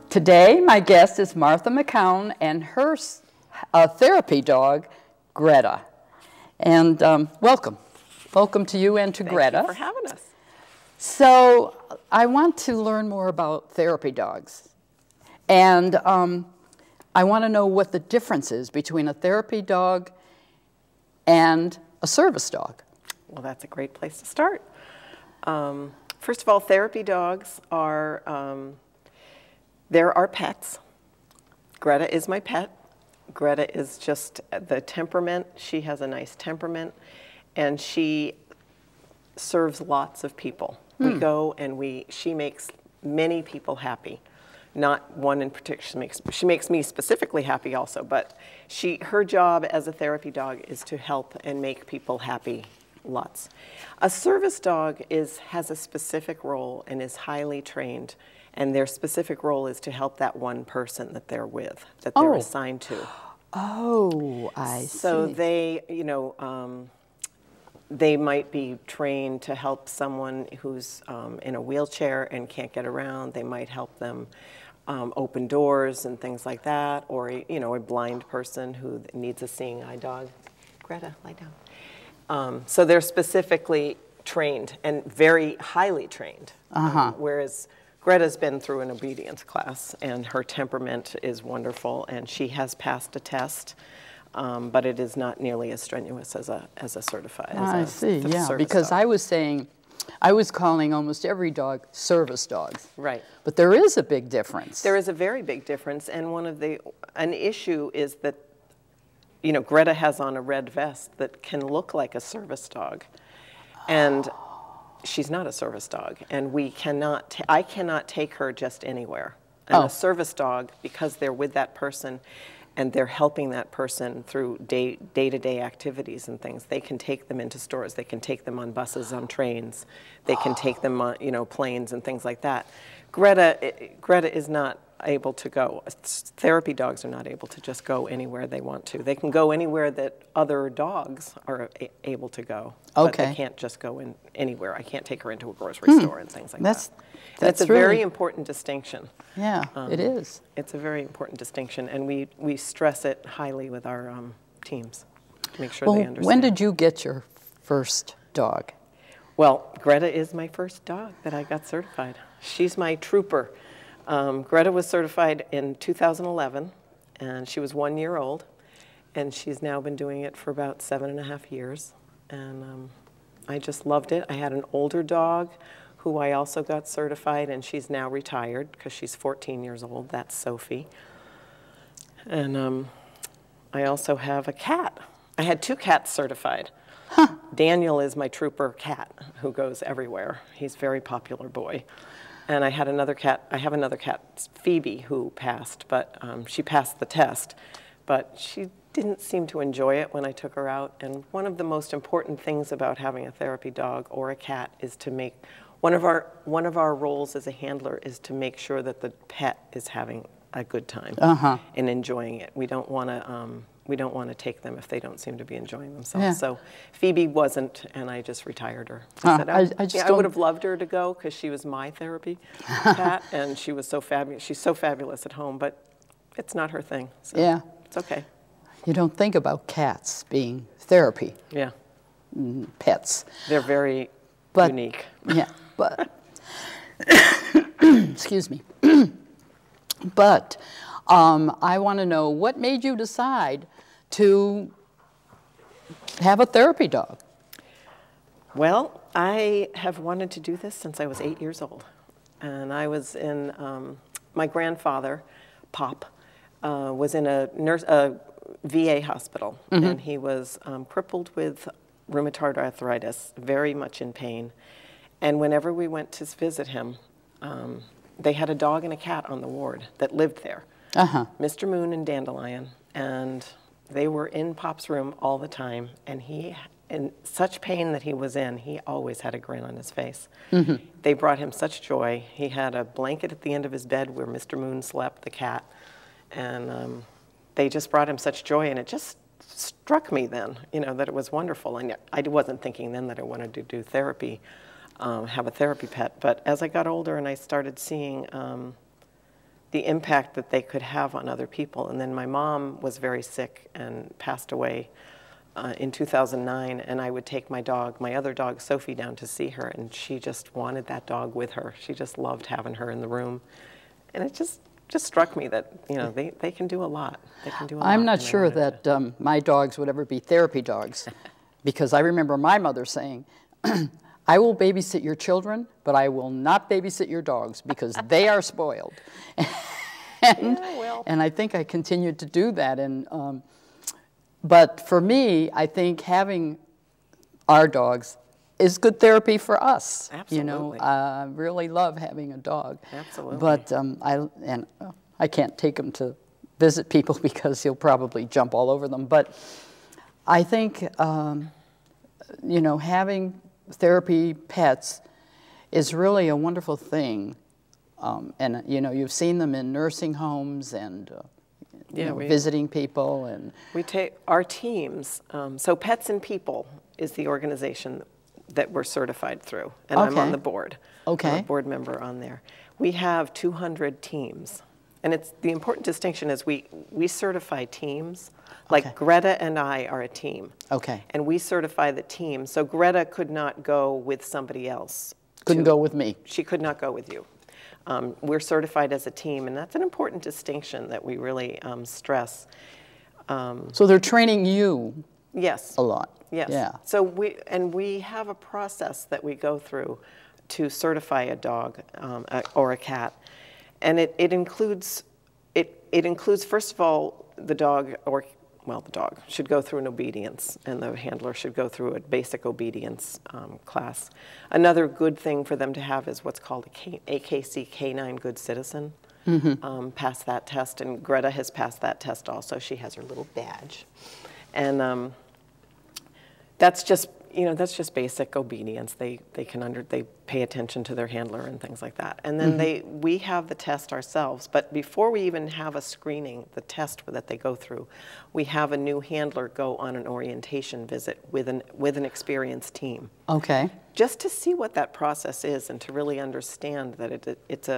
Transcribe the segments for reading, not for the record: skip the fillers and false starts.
Today, my guest is Martha McCown and her therapy dog, Greta. And welcome. Welcome to you and to Greta. Thank you for having us. So I want to learn more about therapy dogs. And I want to know what the difference is between a therapy dog and a service dog. Well, that's a great place to start. First of all, therapy dogs are they're our pets. Greta is my pet. Greta is just the temperament. She has a nice temperament, and she serves lots of people. We go and she makes many people happy. Not one in particular. She makes me specifically happy also, but her job as a therapy dog is to help and make people happy lots. A service dog has a specific role and is highly trained. And their specific role is to help that one person that they're with, that they're assigned to. Oh, I see. So they, they might be trained to help someone who's in a wheelchair and can't get around. They might help them open doors and things like that, or a blind person who needs a seeing eye dog. Greta, lie down. So they're specifically trained and very highly trained, whereas Greta's been through an obedience class, and her temperament is wonderful, and she has passed a test, but it is not nearly as strenuous as a certified. I see, yeah, because dog. I was calling almost every dog service dogs. Right. But there is a big difference. There is a very big difference, and an issue is that, Greta has on a red vest that can look like a service dog, and she's not a service dog, and I cannot take her just anywhere. And a service dog, because they're with that person and they're helping that person through day-to-day activities and things, they can take them into stores, they can take them on buses, on trains, they can take them on, planes and things like that. Greta is not able to go. Therapy dogs are not able to just go anywhere they want to. They can go anywhere that other dogs are able to go. But they can't just go in anywhere. I can't take her into a grocery store and things like that. That's a very important distinction. Yeah, it is. It's a very important distinction, and we stress it highly with our teams to make sure they understand. When did you get your first dog? Well, Greta is my first dog that I got certified. She's my trooper. Greta was certified in 2011, and she was 1 year old, and she's now been doing it for about 7.5 years, and I just loved it. I had an older dog who I also got certified, and she's now retired because she's 14 years old. That's Sophie. And I also have a cat. I had 2 cats certified. Daniel is my trooper cat who goes everywhere. He's a very popular boy. And I have another cat, Phoebe, who passed, but she passed the test, but she didn't seem to enjoy it when I took her out. And one of the most important things about having a therapy dog or a cat is to make, one of our roles as a handler is to make sure that the pet is having a good time and enjoying it. We don't want to take them if they don't seem to be enjoying themselves. Yeah. So Phoebe wasn't, and I just retired her. I said, I would have loved her to go because she was my therapy cat, and she was so fabulous. She's so fabulous at home, but it's not her thing. So yeah, it's okay. You don't think about cats being therapy. Yeah, pets. They're very unique. Yeah, but excuse me. But I want to know, what made you decide to have a therapy dog? Well, I have wanted to do this since I was 8 years old. And I was in, my grandfather, Pop, was in a VA hospital. And he was crippled with rheumatoid arthritis, very much in pain. And whenever we went to visit him, they had a dog and a cat on the ward that lived there. Mr. Moon and Dandelion, and they were in Pop's room all the time, and in such pain that he was in, he always had a grin on his face. Mm-hmm. They brought him such joy. He had a blanket at the end of his bed where Mr. Moon slept, the cat, and they just brought him such joy, and it just struck me then, you know, that it was wonderful. And I wasn't thinking then that I wanted to do therapy, have a therapy pet, but as I got older and I started seeing the impact that they could have on other people, and then my mom was very sick and passed away in 2009, and I would take my other dog, Sophie, down to see her, and she just wanted that dog with her. She just loved having her in the room. And it just struck me that, you know, they can do a lot. They can do a lot. I'm not sure that my dogs would ever be therapy dogs, because I remember my mother saying, I will babysit your children, but I will not babysit your dogs because they are spoiled. And I think I continued to do that. And but for me, I think having our dogs is good therapy for us. Absolutely. You know, I really love having a dog. Absolutely. But I can't take him to visit people because he'll probably jump all over them. But I think, you know, having therapy pets is really a wonderful thing. And, you know, you've seen them in nursing homes and you know, visiting people. And we take our teams. So Pets and People is the organization that we're certified through, and I'm on the board. Okay. I'm a board member on there. We have 200 teams, and it's the important distinction is we certify teams. Like Greta and I are a team. Okay. And we certify the team. So Greta could not go with somebody else. Couldn't go with me. She could not go with you. We're certified as a team, and that's an important distinction that we really stress. So they're training you. Yes. A lot. Yes. Yeah. So we have a process that we go through to certify a dog or a cat, and it includes first of all the dog the dog should go through an obedience, and the handler should go through a basic obedience class. Another good thing for them to have is what's called a AKC Canine Good Citizen. Mm-hmm. Pass that test, and Greta has passed that test also. She has her little badge, and that's just basic obedience. They pay attention to their handler and things like that. And then we have the test ourselves. But before we even have a screening, the test that they go through, we have a new handler go on an orientation visit with an experienced team. Okay. Just to see what that process is and to really understand that it's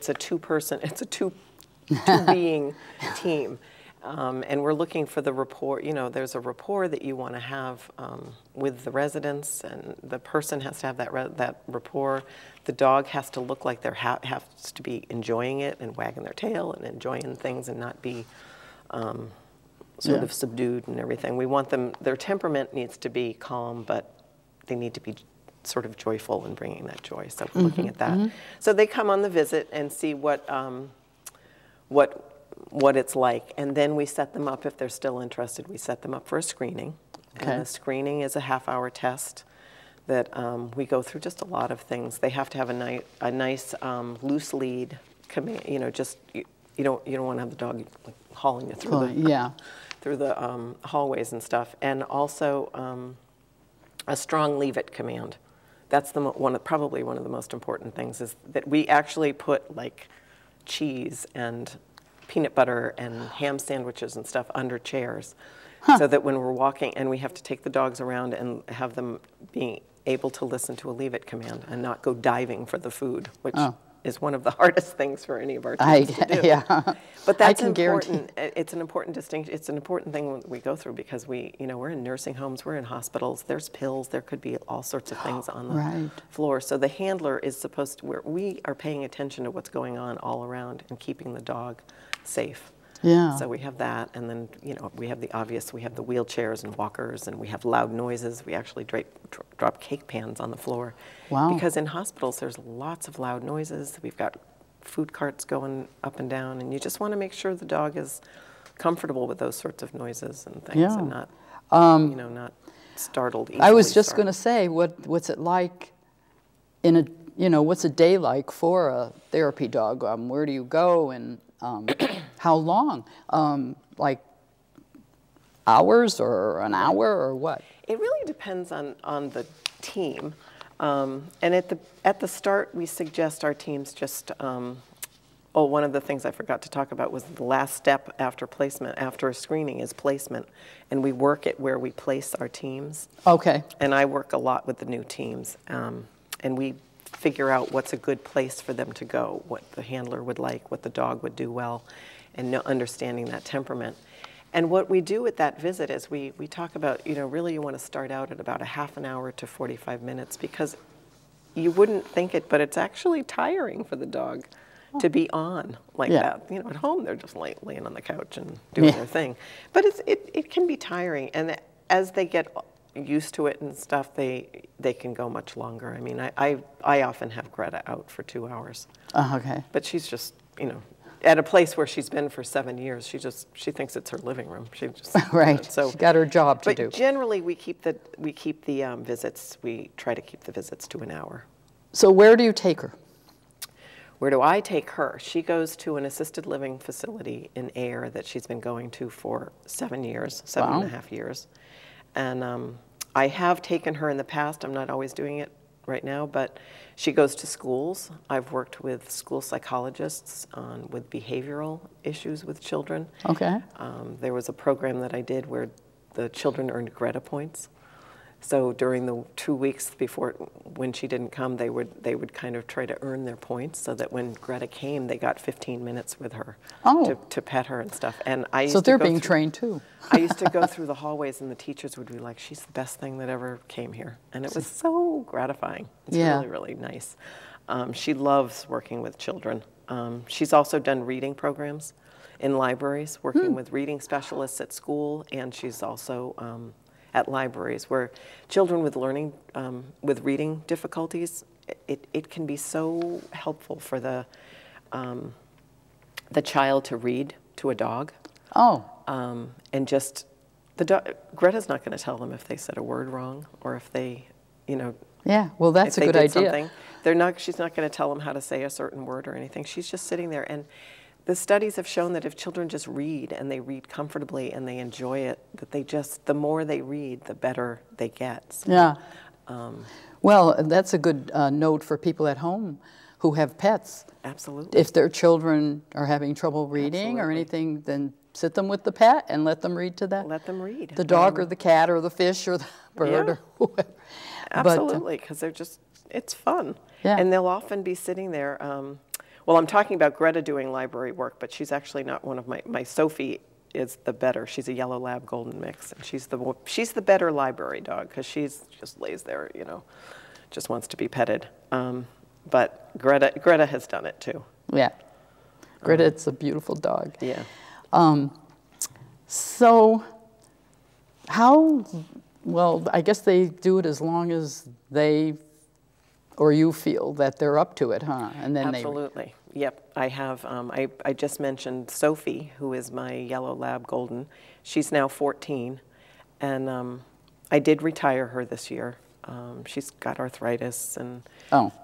a two-being team. And we're looking for the rapport. You know, there's a rapport that you want to have with the residents, and the person has to have that rapport. The dog has to look like has to be enjoying it and wagging their tail and enjoying things and not be sort of subdued and everything. We want them. Their temperament needs to be calm, but they need to be sort of joyful and bringing that joy. So we're looking at that. So they come on the visit and see what it's like, and then we set them up, if they're still interested, we set them up for a screening. Okay. And the screening is a half-hour test that we go through just a lot of things. They have to have a nice loose lead, you know, just you don't want to have the dog like, hauling you through through the hallways and stuff, and also a strong leave-it command. That's probably one of the most important things, is that we actually put like cheese and peanut butter and ham sandwiches and stuff under chairs, so that when we're walking and we have to take the dogs around and have them being able to listen to a leave-it command and not go diving for the food, which is one of the hardest things for any of our teams to do. Yeah. But that's important. It's an important distinction. It's an important thing we go through, because we're in nursing homes, we're in hospitals, there's pills, there could be all sorts of things on the floor. So the handler is supposed to, we are paying attention to what's going on all around and keeping the dog safe. Yeah. So we have that, and then we have the obvious. We have the wheelchairs and walkers, and we have loud noises. We actually drop cake pans on the floor. Wow. Because in hospitals there's lots of loud noises. We've got food carts going up and down, and you just want to make sure the dog is comfortable with those sorts of noises and things, and not not startled. I was just going to say, what's it like in a what's a day like for a therapy dog? Where do you go, and how long? Like, hours or an hour or what? It really depends on the team. And at the start, we suggest our teams just, oh, one of the things I forgot to talk about was the last step after placement, after a screening, is placement. And we work it where we place our teams. Okay. And I work a lot with the new teams. And we figure out what's a good place for them to go, what the handler would like, what the dog would do well, and understanding that temperament. And what we do at that visit is we talk about, really you want to start out at about a half an hour to 45 minutes, because you wouldn't think it, but it's actually tiring for the dog to be on like that. At home they're just laying on the couch and doing their thing. But it can be tiring, and as they get used to it and stuff, they can go much longer. I mean, I often have Greta out for 2 hours. Okay. But she's just, at a place where she's been for 7 years, she thinks it's her living room. She just right. So she's got her job to do. But generally, we keep the visits. We try to keep the visits to an hour. So where do you take her? Where do I take her? She goes to an assisted living facility in Ayer that she's been going to for 7 years, 7.5 years. And I have taken her in the past. I'm not always doing it right now, but she goes to schools. I've worked with school psychologists with behavioral issues with children. Okay. There was a program that I did where the children earned Greta points. So during the 2 weeks before, when she didn't come, they would kind of try to earn their points, so that when Greta came, they got 15 minutes with her to pet her and stuff. And I used so they're being trained too. I used to go through the hallways, and the teachers would be like, "She's the best thing that ever came here," and it was so gratifying. It's really, really nice. She loves working with children. She's also done reading programs in libraries, working with reading specialists at school, and she's also at libraries where children with with reading difficulties, it can be so helpful for the child to read to a dog. Oh. And just Greta's not going to tell them if they said a word wrong, or if they, Yeah, well, that's a good idea. She's not going to tell them how to say a certain word or anything. She's just sitting there, and the studies have shown that if children just read, and they read comfortably and they enjoy it, that the more they read, the better they get. So, yeah. Well, that's a good note for people at home who have pets. Absolutely. If their children are having trouble reading or anything, then sit them with the pet and let them read to that. Let them read. The dog or the cat or the fish or the bird or whoever. Absolutely, because it's fun. Yeah. And they'll often be sitting there. Well, I'm talking about Greta doing library work, but she's actually not one of my Sophie is the better. She's a yellow lab golden mix, and she's the better library dog, because she's just lays there, just wants to be petted. But Greta has done it too. Yeah. Greta, it's a beautiful dog. Yeah. So well, I guess they do it as long as they or you feel that they're up to it, huh? And then absolutely. Yep. I have. I just mentioned Sophie, who is my yellow lab golden. She's now 14, and I did retire her this year. She's got arthritis, and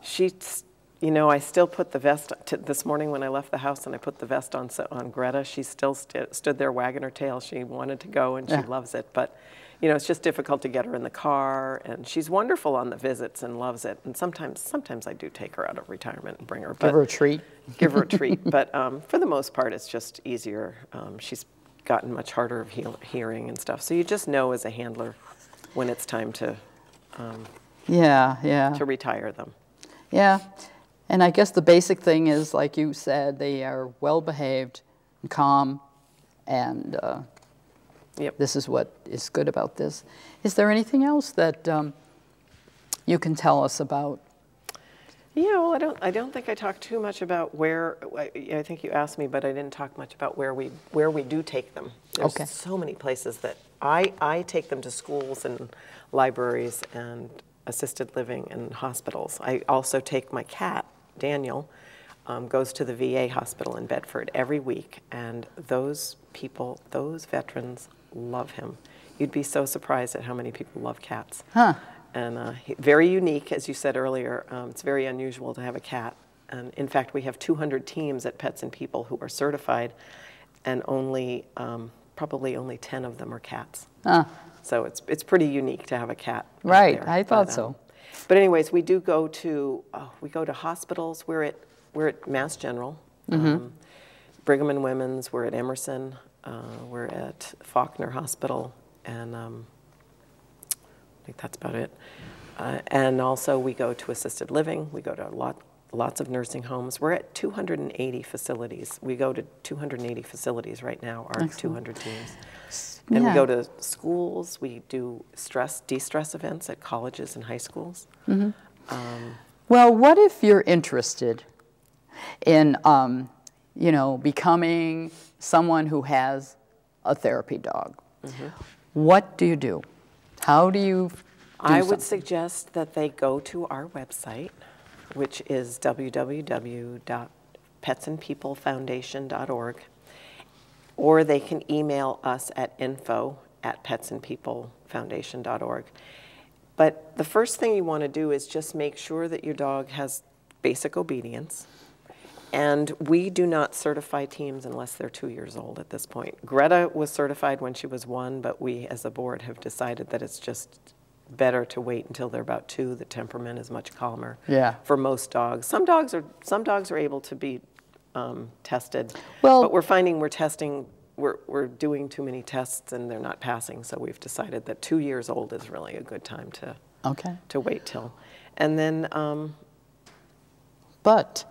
she's. I still put the vest. This morning when I left the house and I put the vest on Greta, she still stood there wagging her tail. She wanted to go, and she loves it, but. It's just difficult to get her in the car, and she's wonderful on the visits and loves it. And sometimes I do take her out of retirement and bring her. Give her a treat. Give her a treat. But for the most part, it's just easier. She's gotten much harder of hearing and stuff. So you just know as a handler when it's time to to retire them. Yeah, and I guess the basic thing is, like you said, they are well behaved, and calm, and. Yep. This is what is good about this. Is there anything else that you can tell us about? Yeah, well, I don't think I talked too much about where. I think you asked me, but I didn't talk much about where we do take them. There's so many places that I take them to schools and libraries and assisted living and hospitals. I also take my cat, Daniel, goes to the VA hospital in Bedford every week, and those veterans love him. You'd be so surprised at how many people love cats. Huh. And very unique, as you said earlier. It's very unusual to have a cat. And in fact, we have 200 teams at Pets and People who are certified, and only probably only 10 of them are cats. Huh. So it's pretty unique to have a cat. Right, there. I thought so. But anyways, we do go to hospitals. We're at Mass General, Brigham and Women's. We're at Emerson. We're at Faulkner Hospital, and I think that's about it. And also we go to assisted living. We go to lots of nursing homes. We're at 280 facilities. We go to 280 facilities right now, our Excellent. 200 teams. And we go to schools. We do de-stress events at colleges and high schools. Well, what if you're interested in, becoming someone who has a therapy dog? What do you do? How do you I would suggest that they go to our website, which is www.petsandpeoplefoundation.org, or they can email us at info@petsandpeoplefoundation.org. But the first thing you want to do is just make sure that your dog has basic obedience. And we do not certify teams unless they're 2 years old at this point. Greta was certified when she was 1, but we as a board have decided that it's just better to wait until they're about 2. The temperament is much calmer for most dogs. Some dogs are able to be tested, but we're finding we're doing too many tests and they're not passing, so we've decided that 2 years old is really a good time to wait till. And then but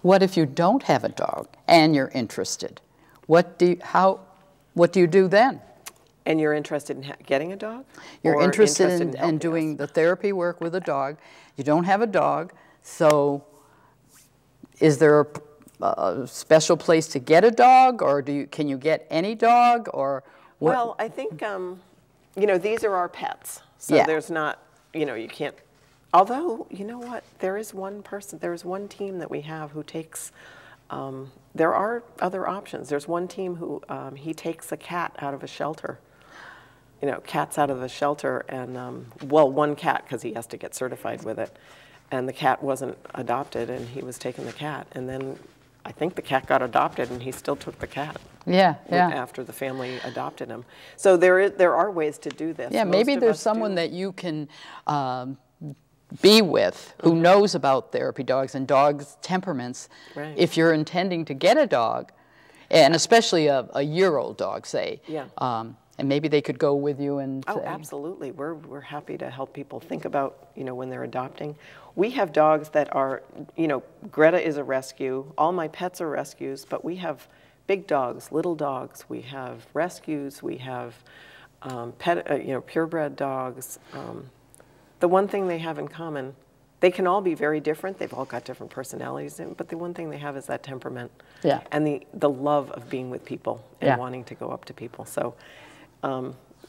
what if you don't have a dog and you're interested? What do you do then? And you're interested in getting a dog? You're interested in doing the therapy work with a dog. You don't have a dog, so is there a special place to get a dog, or can you get any dog, or what? Well, I think these are our pets, so there's not you can't. Although you know what, there is one team that we have who takes. There are other options. There's one team who he takes a cat out of a shelter. Cats out of a shelter, and one cat, because he has to get certified with it, and the cat wasn't adopted, and he was taking the cat, and then I think the cat got adopted, and he still took the cat. After the family adopted him. So there are ways to do this. Yeah, maybe there's someone that you can be with who knows about therapy dogs and dogs' temperaments. Right. If you're intending to get a dog, and especially a year-old dog, say. And maybe they could go with you and say. Absolutely. We're happy to help people think about, when they're adopting. We have dogs that are, Greta is a rescue. All my pets are rescues, but we have big dogs, little dogs. We have rescues. We have purebred dogs. The one thing they have in common, they can all be very different. They've all got different personalities, but the one thing they have is that temperament. And the love of being with people and wanting to go up to people. So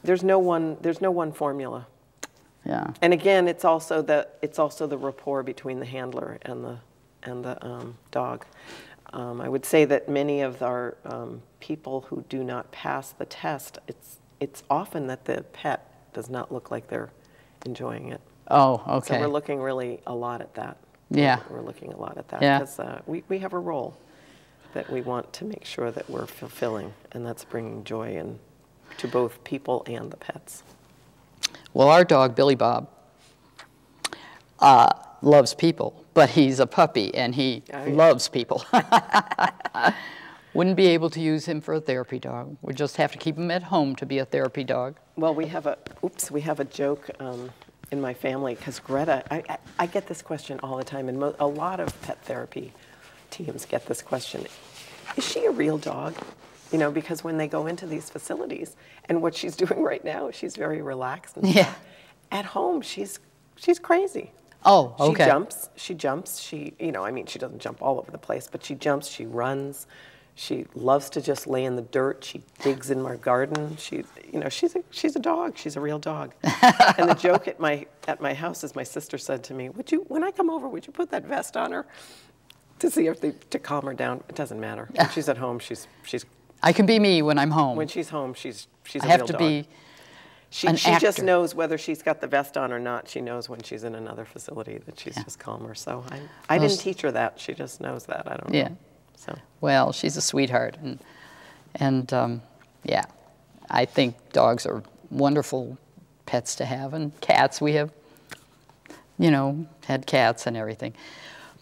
there's no one formula. And again, it's also the rapport between the handler and the dog. I would say that many of our people who do not pass the test, it's often that the pet does not look like they're enjoying it. Oh, okay. So we're looking really a lot at that. We're looking a lot at that because we have a role that we want to make sure that we're fulfilling, and that's bringing joy to both people and the pets. Well, our dog, Billy Bob, loves people, but he's a puppy and he loves people. Wouldn't be able to use him for a therapy dog. We just have to keep him at home to be a therapy dog. Well, we have a joke in my family because Greta, I get this question all the time, and a lot of pet therapy teams get this question. Is she a real dog? Because when they go into these facilities, and what she's doing right now, she's very relaxed. And stuff. At home, she's crazy. Oh, okay. She jumps. She doesn't jump all over the place, but she jumps. She runs. She loves to just lay in the dirt. She digs in my garden. She's a dog. She's a real dog. And the joke at my house is my sister said to me, when I come over, would you put that vest on her to see if to calm her down? It doesn't matter. When she's at home, she's. I can be me when I'm home. When she's home, she's a real dog. I have to be She just knows whether she's got the vest on or not. She knows when she's in another facility that she's just calmer. So I didn't teach her that. She just knows that. I don't know. So. Well, she's a sweetheart, and I think dogs are wonderful pets to have, and cats. We have, you know, had cats and everything.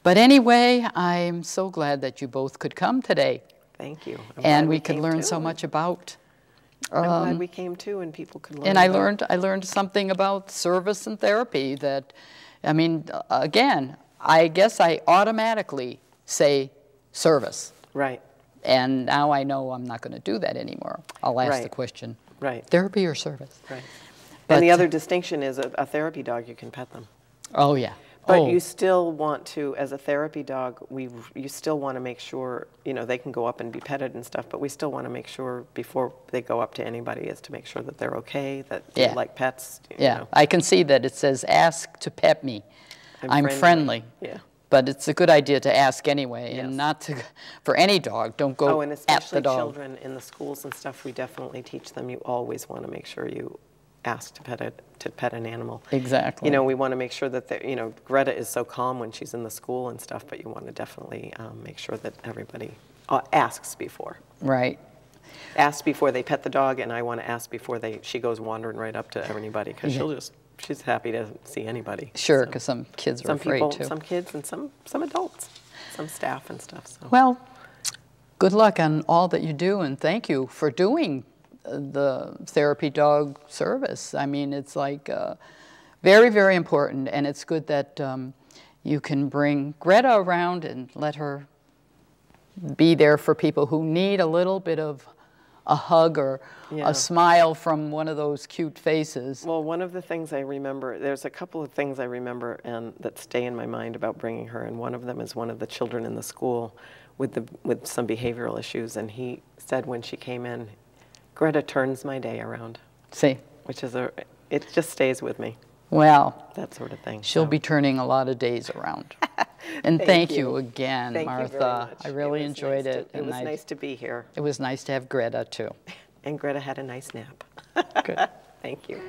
But anyway, I'm so glad that you both could come today. Thank you. And we could learn so much about. I'm glad we came too, and people could learn. And I learned something about service and therapy that, I mean, again, I guess I automatically say service. Right. And now I know I'm not going to do that anymore. I'll ask the question. Right. Therapy or service? Right. But, and the other distinction is a therapy dog, you can pet them. Oh, yeah. But you still want to, as a therapy dog, you still want to make sure, you know, they can go up and be petted and stuff, but we still want to make sure before they go up to anybody is to make sure that they're okay, that they like pets. You know. I can see that it says, ask to pet me. I'm friendly. Yeah. But it's a good idea to ask anyway, and not to, for any dog, don't go and at the especially dog. children in the schools and stuff, we definitely teach them, you always want to make sure you ask to pet an animal. Exactly. You know, we want to make sure that, you know, Greta is so calm when she's in the school and stuff, but you want to definitely make sure that everybody asks before. Right. Ask before they pet the dog, and I want to ask before she goes wandering right up to anybody, because she's happy to see anybody. Sure, because some kids are afraid too. Some kids and some adults, some staff and stuff. So. Well, good luck on all that you do, and thank you for doing the therapy dog service. I mean, it's like very, very important, and it's good that you can bring Greta around and let her be there for people who need a little bit of a hug or a smile from one of those cute faces. Well, one of the things I remember, there's a couple of things I remember and that stay in my mind about bringing her, and one of them is one of the children in the school with some behavioral issues, and he said when she came in, Greta turns my day around. See? Which is it just stays with me. Well, that sort of thing. She'll be turning a lot of days around. And thank you again, thank Martha. You very much. I really enjoyed it. It was nice to be here. It was nice to have Greta, too. And Greta had a nice nap. Good. Thank you.